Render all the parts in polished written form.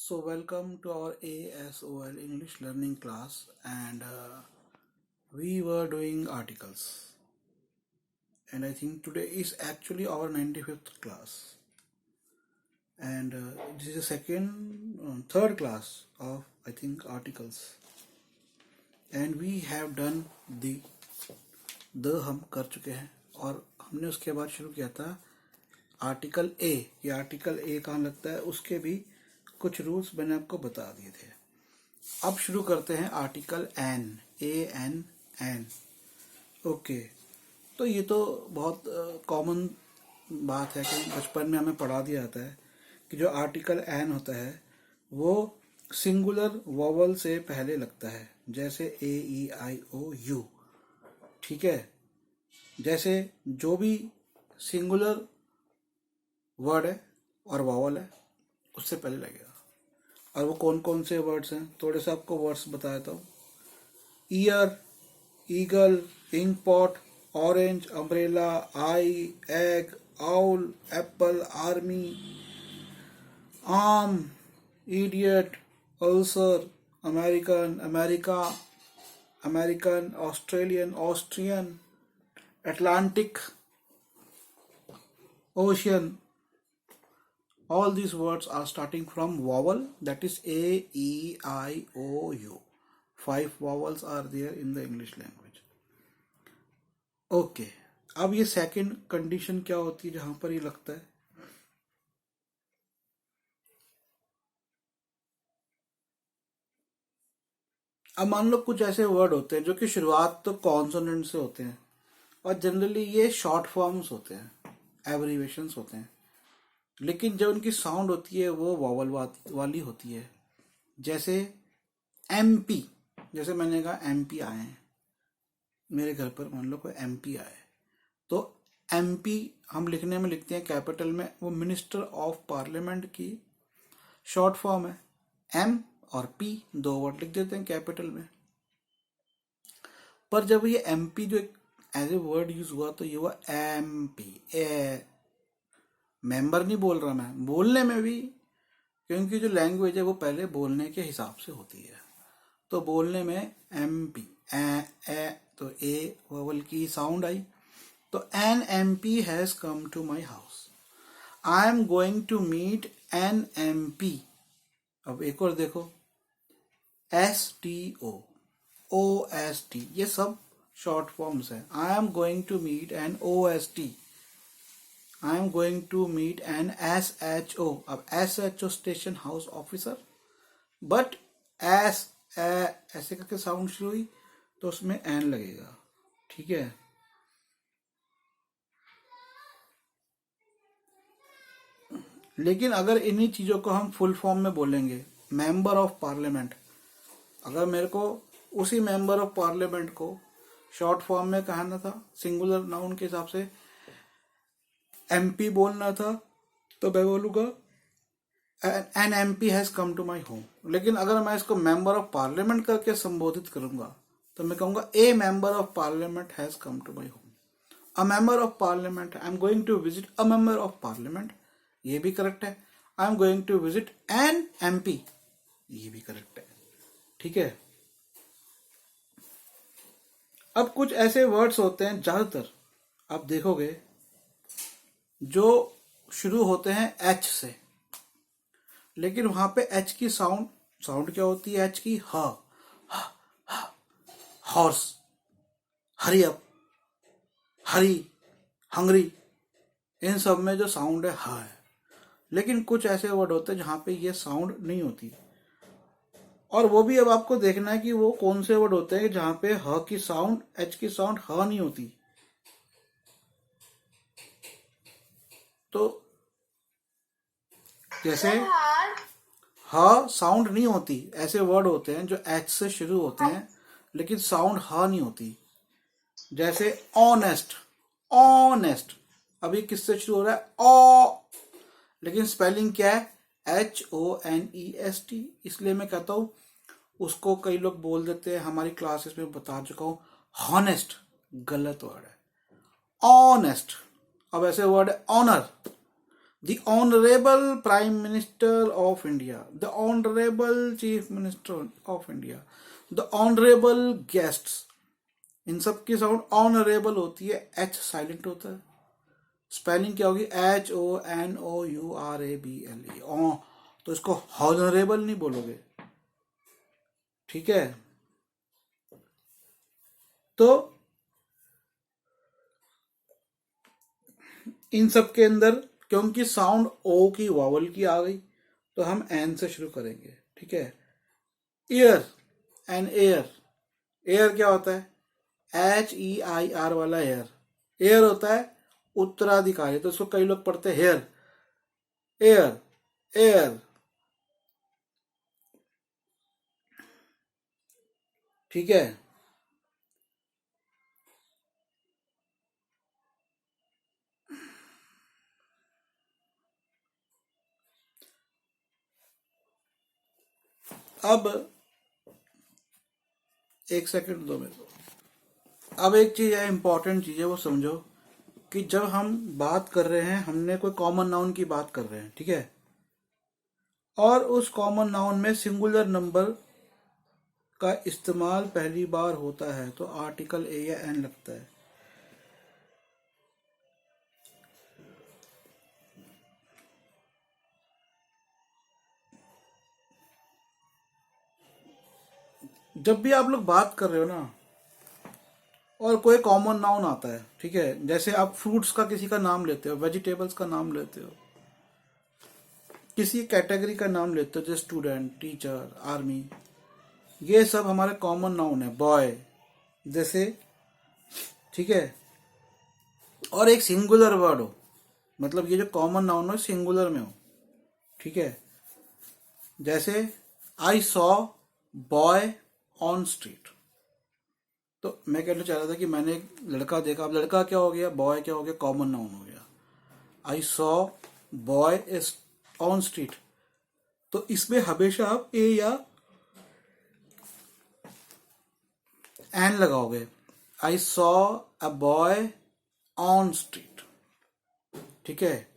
So welcome to our ASOL English learning class, and we were doing articles, and I think today is actually our 95th class, and this is the third class of I think articles, and we have done the हम कर चुके हैं और हमने उसके बाद शुरू किया था आर्टिकल ए। ये आर्टिकल ए कहाँ लगता है उसके भी कुछ रूल्स मैंने आपको बता दिए थे। अब शुरू करते हैं आर्टिकल एन, एन। ओके, तो ये तो बहुत कॉमन बात है कि बचपन में हमें पढ़ा दिया जाता है कि जो आर्टिकल एन होता है वो सिंगुलर वोवल से पहले लगता है, जैसे ए ई आई ओ यू। ठीक है, जैसे जो भी सिंगुलर वर्ड है और वोवल है उससे पहले लगेगा। और वो कौन कौन से वर्ड्स हैं, थोड़े से आपको वर्ड्स बता देता हूँ। Year, eagle, ink pot, orange, umbrella, eye, egg, owl, apple, army, arm, idiot, ulcer, American, America, American, Australian, Austrian, Atlantic, ocean. All these words are starting from vowel, that is A, E, I, O, U. 5 vowels are there in the English language. Okay, अब ये second condition क्या होती है जहां पर ये लगता है। अब मान लो कुछ ऐसे वर्ड होते हैं जो कि शुरुआत तो कॉन्सोनेंट से होते हैं और जनरली ये शॉर्ट फॉर्म्स होते हैं, एब्रीवेशंस होते हैं, लेकिन जब उनकी साउंड होती है वो वॉवल वाली होती है। जैसे एमपी, जैसे मैंने कहा एमपी आए हैं मेरे घर पर, मान लो कोई एमपी आए, तो एमपी हम लिखने में लिखते हैं कैपिटल में, वो मिनिस्टर ऑफ पार्लियामेंट की शॉर्ट फॉर्म है। एम और पी दो वर्ड लिख देते हैं कैपिटल में। पर जब ये एमपी जो एज ए वर्ड यूज हुआ तो ये हुआ एमपी। मेंबर नहीं बोल रहा मैं, बोलने में भी, क्योंकि जो लैंग्वेज है वो पहले बोलने के हिसाब से होती है, तो बोलने में एम पी ए, तो ए वोवल की साउंड आई, तो N M P has come to my house. I am going to meet N M P. अब एक और देखो, S T O S T, ये सब शॉर्ट फॉर्म्स है। I am going to meet N O S T, I am going to meet N S H O. अब S H O station house officer, but S ऐसे करके sound शुरू हुई तो उसमें एन लगेगा। ठीक है, लेकिन अगर इन्हीं चीजों को हम फुल फॉर्म में बोलेंगे, मेंबर ऑफ पार्लियामेंट, अगर मेरे को उसी मेंबर ऑफ पार्लियामेंट को शॉर्ट फॉर्म में कहना था, सिंगुलर नाउन के हिसाब से एमपी बोलना था, तो मैं बोलूंगा an MP has come to my home. लेकिन अगर मैं इसको मेंबर ऑफ पार्लियामेंट करके संबोधित करूंगा तो मैं कहूंगा a member of parliament has come to my home. A member of parliament, I am going to visit a member of parliament, ये भी करेक्ट है। I am going to visit an MP, ये भी करेक्ट है। ठीक है, अब कुछ ऐसे वर्ड्स होते हैं ज्यादातर आप देखोगे जो शुरू होते हैं एच से, लेकिन वहां पे एच की साउंड क्या होती है, एच की हॉर्स, हरी अप, हरी, हंगरी, इन सब में जो साउंड है है। लेकिन कुछ ऐसे वर्ड होते हैं जहां पे ये साउंड नहीं होती, और वो भी अब आपको देखना है कि वो कौन से वर्ड होते हैं जहां पे ह की साउंड, एच की साउंड ह नहीं होती। तो जैसे ह साउंड नहीं होती, ऐसे वर्ड होते हैं जो एच से शुरू होते हैं लेकिन साउंड ह नहीं होती। जैसे ऑनेस्ट, ऑनेस्ट, अभी किससे शुरू हो रहा है, ओ, लेकिन स्पेलिंग क्या है, HONEST। इसलिए मैं कहता हूं, उसको कई लोग बोल देते हैं, हमारी क्लासेस में बता चुका हूं, हॉनेस्ट गलत वर्ड है, ऑनेस्ट। अब ऐसे वर्ड है honour, The Honorable Prime Minister of India, the Honorable Chief Minister of India, the Honorable Guests, इन सब की साउंड ऑनरेबल होती है, एच साइलेंट होता है. स्पेलिंग क्या होगी? HONOURABLE. तो इसको हॉनरेबल नहीं बोलोगे, ठीक है. तो इन सब के अंदर क्योंकि साउंड ओ की वावल की आ गई, तो हम एन से शुरू करेंगे, ठीक है. Year and air. एयर क्या होता है? HEIR वाला एयर. एयर होता है उत्तराधिकारी, तो इसको कई लोग पढ़ते हैं हेयर. एयर, एयर, ठीक है. अब एक सेकंड दो मेरे को. अब एक चीज है, इंपॉर्टेंट चीज है, वो समझो कि जब हम बात कर रहे हैं, हमने कोई कॉमन नाउन की बात कर रहे हैं, ठीक है, और उस कॉमन नाउन में सिंगुलर नंबर का इस्तेमाल पहली बार होता है, तो आर्टिकल ए या एन लगता है. जब भी आप लोग बात कर रहे हो ना, और कोई कॉमन नाउन आता है, ठीक है, जैसे आप फ्रूट्स का किसी का नाम लेते हो, वेजिटेबल्स का नाम लेते हो, किसी कैटेगरी का नाम लेते हो, जैसे स्टूडेंट, टीचर, आर्मी, ये सब हमारे कॉमन नाउन है. बॉय जैसे, ठीक है. और एक सिंगुलर वर्ड हो, मतलब ये जो कॉमन नाउन हो सिंगुलर में हो, ठीक है. जैसे I saw boy on street. तो मैं कहना चाह रहा था कि मैंने एक लड़का देखा. अब लड़का क्या हो गया, बॉय क्या हो गया, कॉमन नाउन हो गया. I saw boy is on street. तो इसमें हमेशा आप ए या एन लगाओगे. I saw a boy on street, ठीक है.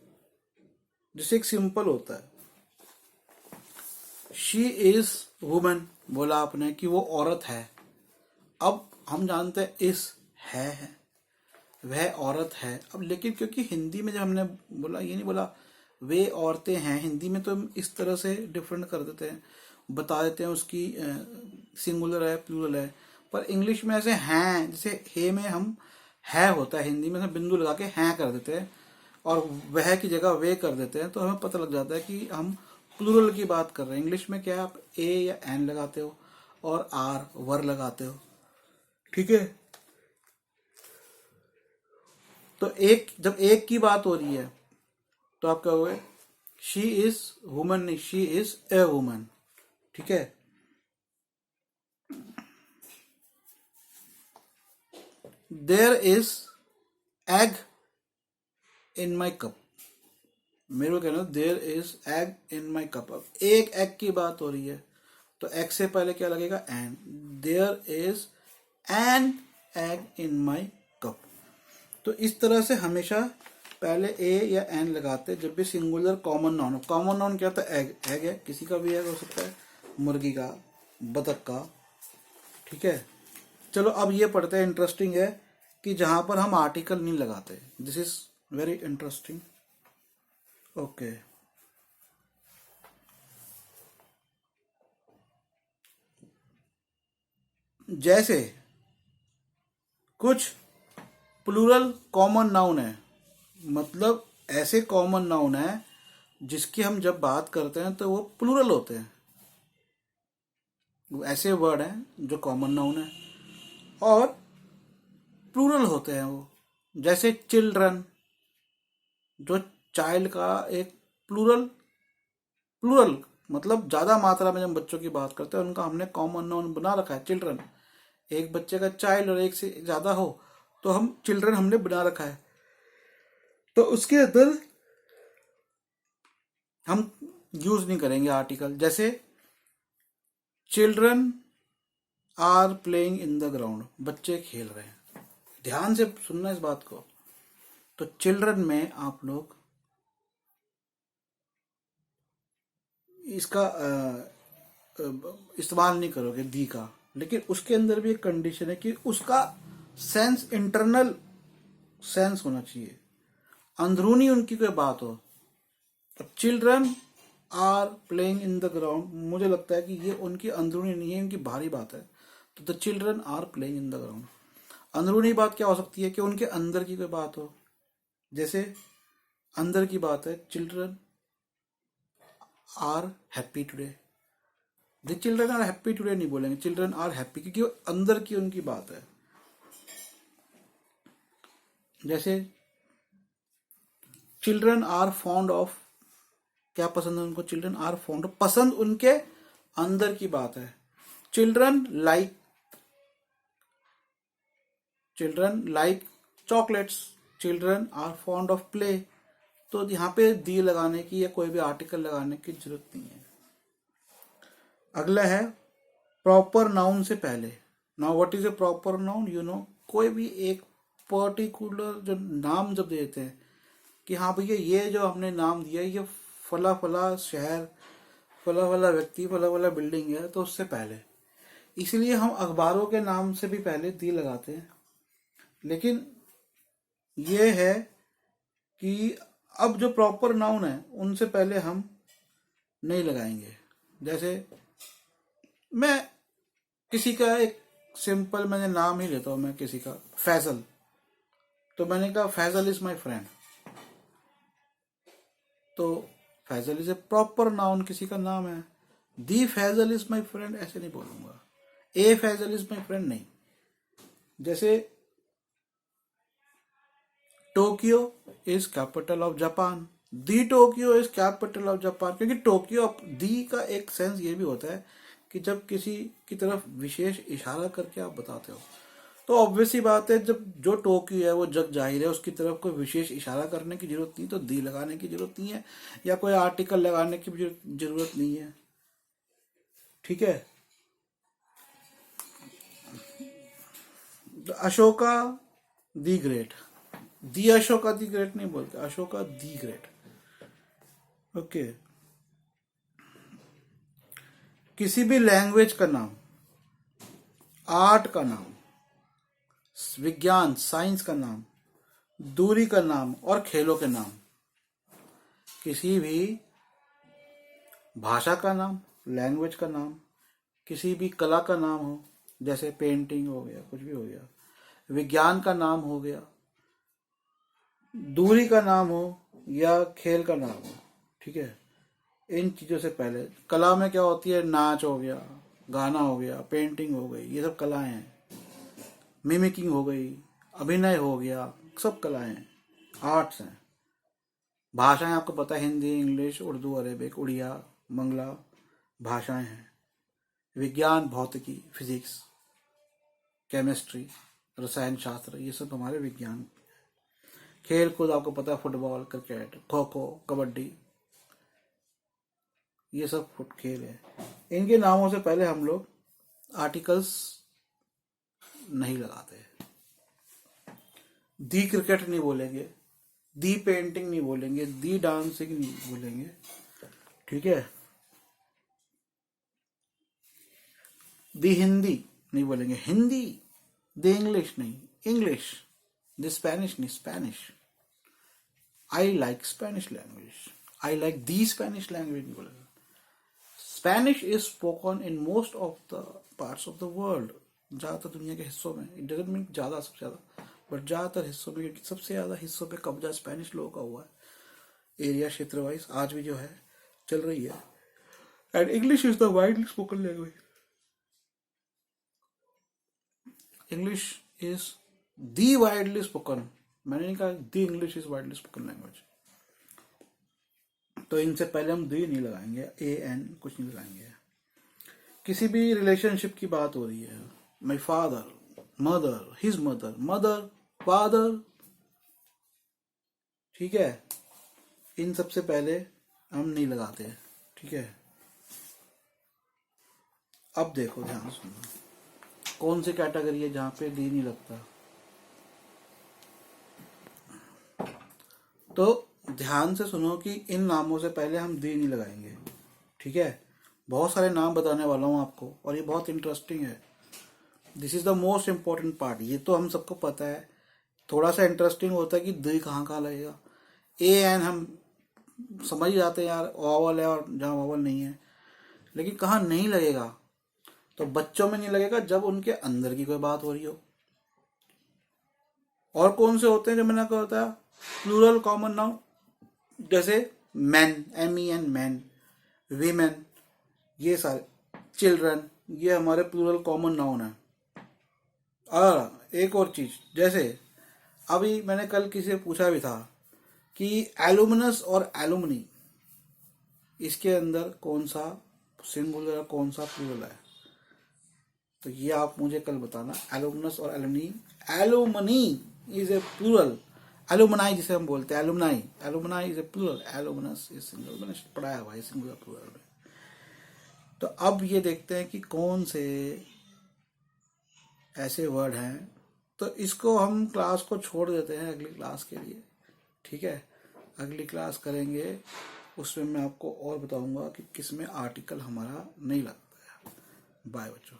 जिससे एक सिंपल होता है. शी इज वुमन, बोला आपने कि वो औरत है. अब हम जानते हैं इस है, वह औरत है. अब लेकिन क्योंकि हिंदी में जब हमने बोला, ये नहीं बोला वे औरतें हैं, हिंदी में तो हम इस तरह से डिफरेंट कर देते हैं, बता देते हैं उसकी सिंगुलर है, प्लूरल है. पर इंग्लिश में ऐसे हैं, जैसे हे में हम है होता है, हिंदी में हम बिंदु लगा के हैं कर देते हैं, और वह की जगह वे कर देते हैं, तो हमें पता लग जाता है कि हम प्लूरल की बात कर रहे हैं. इंग्लिश में क्या है, आप ए या एन लगाते हो और आर वर लगाते हो, ठीक है. तो एक, जब एक की बात हो रही है तो आप कहोगे शी इज वुमन, नहीं, शी इज ए वुमन, ठीक है. There is egg in my cup. मेरे को कहना there is egg in my cup. अब एक एग की बात हो रही है, तो एग से पहले क्या लगेगा, an. There is an egg in my cup. तो इस तरह से हमेशा पहले ए या एन लगाते जब भी सिंगुलर कॉमन नाउन हो. कॉमन नाउन क्या होता है, एग. एग है, किसी का भी एग हो सकता है, मुर्गी का, बतख का, ठीक है. चलो अब ये पढ़ते हैं. इंटरेस्टिंग है कि जहां पर हम आर्टिकल नहीं लगाते. This is very interesting. Okay. जैसे कुछ प्लूरल कॉमन नाउन है, मतलब ऐसे कॉमन नाउन है जिसकी हम जब बात करते हैं तो वो प्लूरल होते हैं. ऐसे वर्ड हैं जो कॉमन नाउन है और प्लूरल होते हैं वो. जैसे चिल्ड्रन, जो चाइल्ड का एक प्लूरल, प्लूरल मतलब ज्यादा मात्रा में जब बच्चों की बात करते हैं, उनका हमने कॉमन नाउन बना रखा है चिल्ड्रन. एक बच्चे का चाइल्ड और एक से ज्यादा हो तो हम चिल्ड्रन हमने बना रखा है. तो उसके अंदर हम यूज नहीं करेंगे आर्टिकल. जैसे children are playing in the ground, बच्चे खेल रहे हैं. ध्यान से सुनना इस बात को. तो चिल्ड्रन में आप लोग इसका इस्तेमाल नहीं करोगे दी का, लेकिन उसके अंदर भी एक कंडीशन है कि उसका सेंस इंटरनल सेंस होना चाहिए, अंदरूनी उनकी कोई बात हो। Children are playing in the ground, मुझे लगता है कि ये उनकी अंदरूनी नहीं है, इनकी बाहरी बात है। तो the children are playing in the ground, अंदरूनी बात क्या हो सकती है कि उनके अंदर की कोई बात हो। जैसे अंदर की बात है, children are happy today, the children are happy today नहीं बोलेंगे, चिल्ड्रन आर हैप्पी, क्योंकि वो अंदर की उनकी बात है। जैसे चिल्ड्रन आर फॉन्ड ऑफ, क्या पसंद है उनको, चिल्ड्रन आर फॉन्ड ऑफ, पसंद उनके अंदर की बात है। Children like chocolates, children are fond of play. तो यहाँ पे दी लगाने की या कोई भी आर्टिकल लगाने की जरूरत नहीं है। अगला है प्रॉपर नाउन से पहले। Now what is a proper noun, you know, कोई भी एक पर्टिकुलर जो नाम जब देते हैं कि हाँ भैया ये जो हमने नाम दिया ये फला फला शहर, फला फला व्यक्ति, फला फला बिल्डिंग है, तो उससे पहले, इसलिए हम अखबारों के नाम से भी पहले दी लगाते हैं। लेकिन ये है कि अब जो प्रॉपर नाउन है उनसे पहले हम नहीं लगाएंगे। जैसे मैं किसी का एक सिंपल मैंने नाम ही लेता हूं, मैं किसी का फैजल, तो मैंने कहा फैजल इज माय फ्रेंड, तो Faisal is a proper noun, किसी का नाम है। The Faisal is my friend ऐसे नहीं बोलूंगा, a Faisal is my friend नहीं। जैसे Tokyo is capital of Japan, the Tokyo is capital of Japan, क्योंकि टोक्यो, दी का एक सेंस ये भी होता है कि जब किसी की तरफ विशेष इशारा करके आप बताते हो, तो ऑब्वियस ही बात है जब जो टोक्यो है वो जग जाहिर है, उसकी तरफ कोई विशेष इशारा करने की जरूरत नहीं, तो दी लगाने की जरूरत नहीं है, या कोई आर्टिकल लगाने की भी जरूरत नहीं है। ठीक है। Ashoka the great, the Ashoka the great नहीं बोलते, अशोका दी ग्रेट। ओके। किसी भी लैंग्वेज का नाम, आर्ट का नाम, विज्ञान साइंस का नाम, दूरी का नाम और खेलों के नाम, किसी भी भाषा का नाम, लैंग्वेज का नाम, किसी भी कला का नाम हो, जैसे पेंटिंग हो गया, कुछ भी हो गया, विज्ञान का नाम हो गया, दूरी का नाम हो या खेल का नाम हो, ठीक है, इन चीजों से पहले। कला में क्या होती है, नाच हो गया, गाना हो गया, पेंटिंग हो गई, ये सब कलाएं हैं। मिमिकिंग हो गई, अभिनय हो गया, सब कलाएं हैं, आर्ट्स हैं। भाषाएं आपको पता है, हिंदी, इंग्लिश, उर्दू, अरेबिक, उड़िया, मंगला भाषाएं हैं। विज्ञान, भौतिकी, फिजिक्स, केमिस्ट्री, रसायन शास्त्र, ये सब हमारे विज्ञान। खेल कूद आपको पता है, फुटबॉल, क्रिकेट, खो खो, कबड्डी, ये सब खेल है। इनके नामों से पहले हम लोग आर्टिकल्स नहीं लगाते। दी क्रिकेट नहीं बोलेंगे, दी पेंटिंग नहीं बोलेंगे, दी डांसिंग नहीं बोलेंगे, ठीक है। दी हिंदी नहीं बोलेंगे, हिंदी। दी इंग्लिश नहीं, इंग्लिश। दी स्पेनिश नहीं, Spanish. I like Spanish language, I like the Spanish language नहीं बोलेगा। Spanish is spoken in most of the parts of the world, ज्यादातर दुनिया के हिस्सों में। इट डजंट मीन ज्यादा, सबसे ज्यादा, बट ज्यादातर हिस्सों में, क्योंकि सबसे ज्यादा हिस्सों पे कब्जा स्पेनिश लोगों का हुआ है, एरिया क्षेत्र वाइज आज भी जो है चल रही है। And English is the widely spoken language, English is the widely spoken, मैंने नहीं कहा the English is widely spoken language. तो इनसे पहले हम दी नहीं लगाएंगे, ए एन कुछ नहीं लगाएंगे। किसी भी रिलेशनशिप की बात हो रही है, my father, mother, his mother, mother, father, ठीक है, इन सबसे पहले हम नहीं लगाते हैं, ठीक है। अब देखो, ध्यान सुनो, कौन सी कैटेगरी है जहां पे दी नहीं लगता। तो ध्यान से सुनो कि इन नामों से पहले हम दी नहीं लगाएंगे, ठीक है, बहुत सारे नाम बताने वाला हूँ आपको और ये बहुत इंटरेस्टिंग है। This is the most important part. ये तो हम सबको पता है, थोड़ा सा इंटरेस्टिंग होता है कि द कहाँ कहाँ लगेगा। ए एन हम समझ ही जाते हैं यार, वावल है और जहाँ वावल नहीं है, लेकिन कहाँ नहीं लगेगा। तो बच्चों में नहीं लगेगा जब उनके अंदर की कोई बात हो रही हो। और कौन से होते हैं जो मैंने कहा होता है प्लूरल कॉमन नाउन, जैसे मैन, MEN मैन, वीमेन, ये सारे, चिल्ड्रन, ये हमारे प्लूरल कॉमन नाउन है। और एक और चीज, जैसे अभी मैंने कल किसी से पूछा भी था कि एलुमनस और एलुमनी, इसके अंदर कौन सा सिंगुलर कौन सा प्लूरल है। तो ये आप मुझे कल बताना, एलुमनस और alumni. Alumni is a plural, alumni जिसे हम बोलते हैं, alumni, alumni is a plural, alumnus is singular. मैंने पढ़ाया हुआ है सिंगुलर प्लूरल में। तो अब ये देखते हैं कि कौन से ऐसे वर्ड हैं। तो इसको हम क्लास को छोड़ देते हैं अगली क्लास के लिए, ठीक है। अगली क्लास करेंगे, उसमें मैं आपको और बताऊंगा कि किस में आर्टिकल हमारा नहीं लगता है। बाय बच्चों।